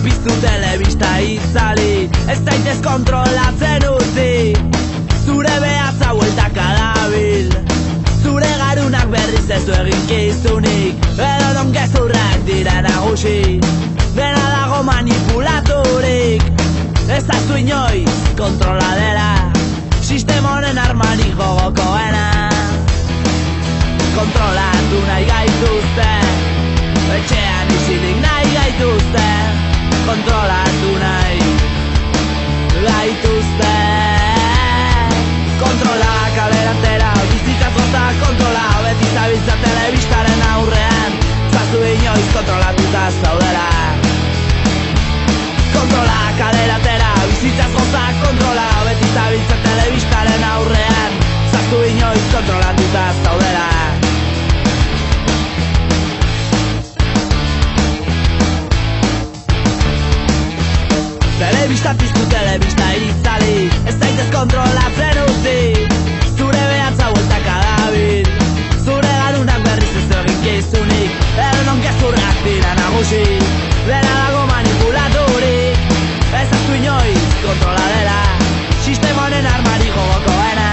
piztu telebista itzali, ez zaitez kontrolatzen utzi. Zure behatza bueltaka dabil, zure garunak berriz ez du eginkizunik, edo non gezurrak dira nagusi, dena dago manipulaturik. Ez azu inoiz kontroladera, sistema honen armarik gogokoena. Kontrolatu nahi gaituzte, etxean isilik nahi gaituzte. Kontrolatu nahi gaituzte. Kontrola kalerantera, bizitzaz goza kontrola, beti zabiltza telebistaren aurrean, zazu inoiz kontrolatuta zaudela. Kontrola kalerantera, bizitzaz goza kontrola, beti zabiltza telebistaren aurrean, zazu inoiz kontrolatuta zaudela. Telebista piztu, telebista itzali, ez zaitez kontrolatzen utzi. Zure behatza bueltaka dabil, zure garunak berriz ez du eginkizunik, edo non gezurrak dira nagusi, dena dago manipulaturik. Ez azu inoiz kontroladera, sistema honen armari gogokoena.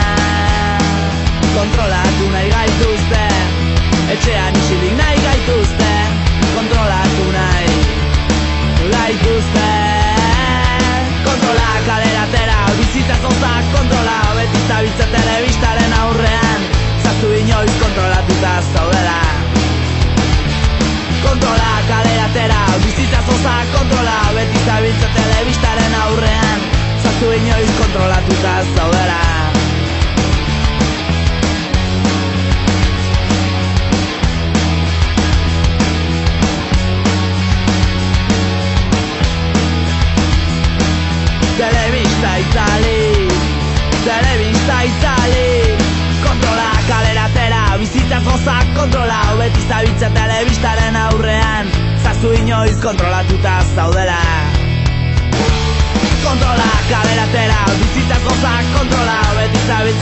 Kontrolatu nahi gaituzte, etxean isilik nahi gaituzte. Kontrolatu nahi gaituzte. Kontrola kaleratera, bizitzaz gozak kontrola, beti zabiltza telebistaren aurrean, zazu inoiz kontrolatuta zaudela. Kontrola kaleratera, bizitzaz gozak kontrola, beti zabiltza telebistaren aurrean, zazu inoiz kontrolatuta zaudela. Telebista itzali, kontrola kaleratera, bizitzaz gozak kontrola, beti zabiltza telebistaren aurrean, zazu inoiz kontrolatuta zaudela. Kontrola kaleratera, bizitzaz gozak kontrola, beti zabiltza